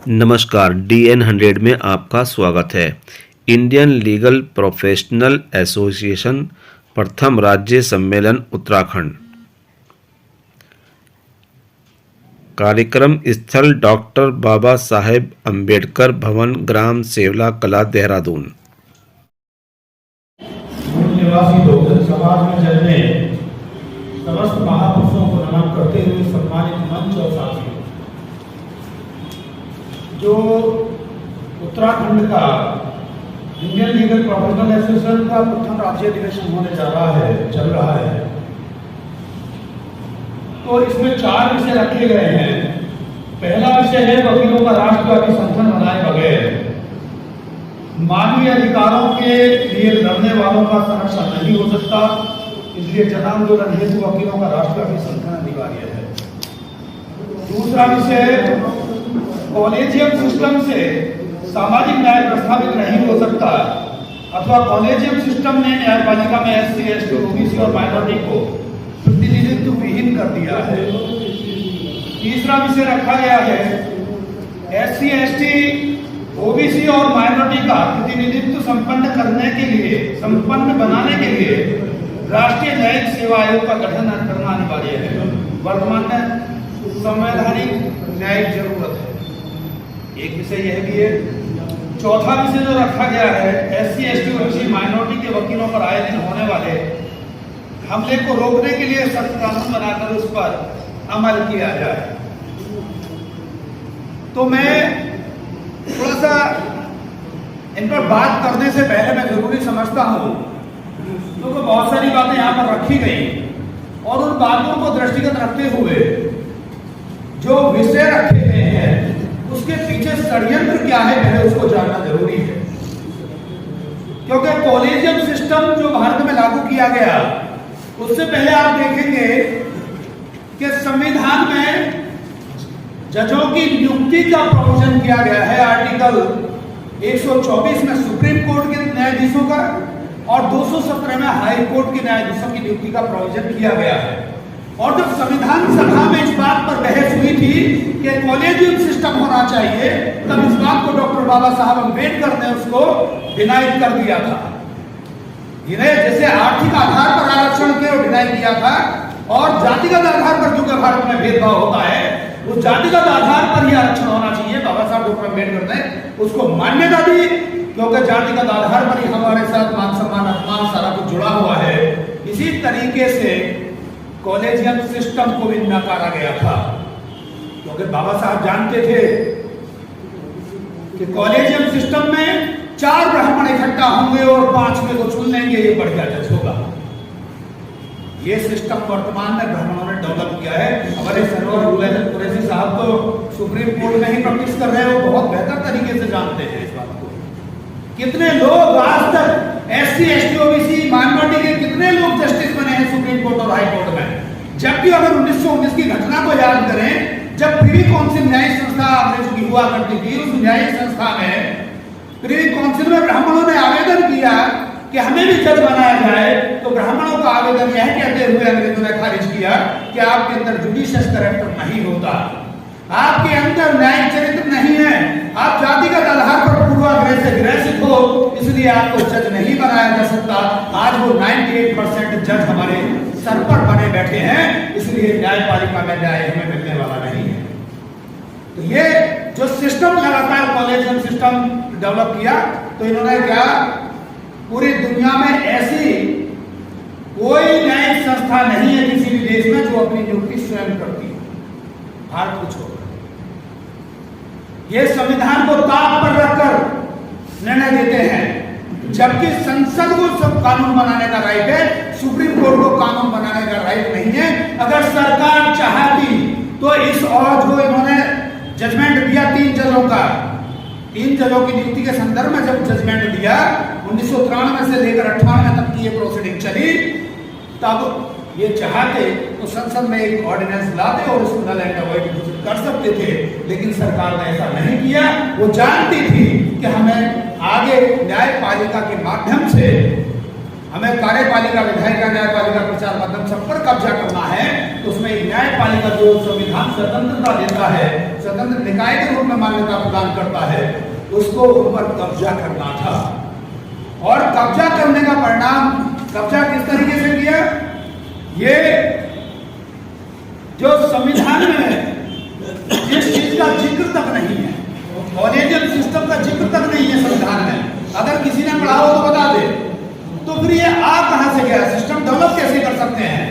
नमस्कार, DN100 में आपका स्वागत है। इंडियन लीगल प्रोफेशनल एसोसिएशन प्रथम राज्य सम्मेलन उत्तराखंड। कार्यक्रम स्थल डॉक्टर बाबा साहेब अम्बेडकर भवन, ग्राम सेवला कला, देहरादून। निवासी लोग समाज में जन्मे समस्त महापुरुषों को नमन करते हुए सम्मानित मंच और साथियों, जो उत्तराखंड का इंडियन लीगल प्रोफेशनल एसोसिएशन का प्रथम राज्य अधिवेशन होने जा रहा है, चल रहा है, तो इसमें 4 विषय रखे गए हैं। पहला विषय है वकीलों का राष्ट्रव्यापी संगठन बनाए बगैर मानवीय अधिकारों के लिए लड़ने वालों का संरक्षण नहीं हो सकता, इसलिए जन आंदोलन हेतु वकीलों का राष्ट्रव्यापी संगठन अनिवार्य है। दूसरा विषय, कॉलेजियम सिस्टम से सामाजिक न्याय प्रस्तावित नहीं हो सकता अथवा कॉलेजियम सिस्टम ने न्यायपालिका में SC, ST, OBC और माइनॉरिटी को प्रतिनिधित्व विहीन कर दिया है। तीसरा विषय रखा गया है, SC, ST, OBC और माइनॉरिटी का प्रतिनिधित्व संपन्न बनाने के लिए राष्ट्रीय न्यायिक सेवा आयोग का गठन करना अनिवार्य है। वर्तमान में संवैधानिक न्यायिक जरूरत है। एक विषय यह भी है। चौथा विषय जो रखा गया है, SC, ST, OBC माइनॉरिटी के वकीलों पर आए दिन होने वाले हमले को रोकने के लिए सख्त कानून बनाकर उस पर अमल किया जाए। तो मैं थोड़ा सा इन पर बात करने से पहले मैं जरूरी समझता हूं, क्योंकि बहुत सारी बातें यहां पर रखी गई और उन बातों को दृष्टिगत रखते हुए जो विषय रखे गए हैं उसके पीछे षड्यंत्र क्या है, पहले उसको जानना जरूरी है। क्योंकि कॉलेजियम सिस्टम जो भारत में लागू किया गया, उससे पहले आप देखेंगे कि संविधान में जजों की नियुक्ति का प्रोविजन किया गया है। आर्टिकल 124 में सुप्रीम कोर्ट के न्यायाधीशों का और 217 में हाई कोर्ट के न्यायाधीशों की नियुक्ति का प्रोविजन किया गया है। और जब संविधान सभा में इस बात पर बहस हुई थी कि कॉलेजियम सिस्टम होना चाहिए, तब इस बात को डॉक्टर बाबा साहब अम्बेडकर ने उसको डिनाई कर दिया था। इन्हें जैसे आर्थिक आधार पर आरक्षण के डिनाई किया था और जातिगत आधार पर क्योंकि भारत में भेदभाव होता है, उस जातिगत आधार पर ही आरक्षण होना चाहिए। बाबा साहब डॉक्टर अम्बेडकर ने उसको मान्यता दी, क्योंकि जातिगत आधार पर ही हमारे साथ मान सम्मान अपमान सारा कुछ जुड़ा हुआ है। इसी तरीके से कॉलेजियम सिस्टम को भी नकारा गया था, क्योंकि बाबा साहब जानते थे कि कॉलेजियम सिस्टम में 4 ब्राह्मण इकट्ठा होंगे और 5वें को चुन लेंगे, ये बढ़िया जज होगा। ये सिस्टम वर्तमान में ब्राह्मणों ने डेवलप किया है। हमारे सरवर कुरैशी साहब तो सुप्रीम कोर्ट में ही प्रैक्टिस कर रहे हैं, वो बहुत बेहतर तरीके से जानते हैं इस बात को। कितने लोग आज तक SC, ST, OBC माइनॉरिटी के कितने लोग जस्टिस बने हैं सुप्रीम कोर्ट और हाई कोर्ट में। जबकि अगर 1919 की घटना को याद करें, जब प्रिवी काउंसिल न्यायिक संस्था अंग्रेजों की हुआ करती थी, उस न्यायिक संस्था में प्रिवी काउंसिल में ब्राह्मणों ने आवेदन किया कि हमें भी जज बनाया जाए, तो ब्राह्मणों का आवेदन यह कहते हुए अंग्रेजों ने खारिज किया कि आपके अंदर जुडिशियस कैरेक्टर नहीं होता, आपके अंदर न्यायिक चरित्र नहीं है, आप जातिगत आधार पर पूर्वाग्रह से ग्रसित हो, इसलिए आपको जज नहीं बनाया जा सकता। आज वो 98% जज हमारे सर पर बने बैठे हैं, इसलिए न्यायपालिका में न्याय हमें मिलने वाला नहीं है। तो ये जो सिस्टम लगातार कॉलेजियम सिस्टम डेवलप किया, तो इन्होंने क्या, पूरी दुनिया में ऐसी कोई न्यायिक संस्था नहीं है किसी भी देश में जो अपनी नियुक्ति स्वयं करती है, भारत को छोड़कर। ये संविधान को ताक पर रखकर निर्णय देते हैं, जबकि संसद को सब कानून बनाने का राइट है, सुप्रीम कोर्ट को कानून बनाने का राइट नहीं है। अगर सरकार चाहती तो इस और जो इन्होंने जजमेंट दिया 3 जजों का, 3 जजों की नियुक्ति के संदर्भ में जब जजमेंट दिया 1993 से लेकर 98 तक की ये प्रोसीडिंग चली, तब ये चाहते तो संसद में एक ऑर्डिनेंस लाते और उसको नल एंड अवॉइड कर सकते थे, लेकिन सरकार ने ऐसा नहीं किया। वो जानती थी कि हमें आगे न्यायपालिका के माध्यम से हमें कार्यपालिका, विधायिका, न्यायपालिका, प्रचार माध्यम सब पर कब्जा करना है, तो उसमें एक न्यायपालिका जो संविधान स्वतंत्रता देता है, स्वतंत्र निकाय के रूप में मान्यता प्रदान करता है, उसको उन पर कब्जा करना था। और कब्जा करने का परिणाम, कब्जा किस तरीके से किया? ये जो संविधान में है, जिस चीज का जिक्र तक नहीं है, कॉलेजियम सिस्टम का जिक्र तक नहीं है संविधान में, अगर किसी ने पढ़ा हो तो बता दे, तो फिर ये आ कहां से गया? सिस्टम डेवलप कैसे कर सकते हैं?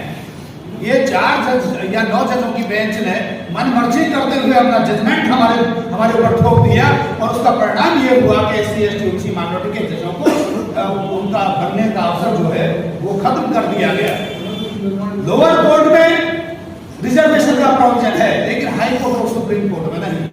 ये 4 जज या 9 जजों की बेंच ने मन मर्जी करते हुए अपना जजमेंट हमारे ऊपर थोप दिया, और उसका परिणाम ये हुआ कि SC ST OBC माइनॉरिटी के जजों को उनका बनने का अवसर जो है वो खत्म कर दिया गया। लोअर कोर्ट में रिजर्वेशन का प्रोविजन है, लेकिन हाई कोर्ट और सुप्रीम कोर्ट में नहीं।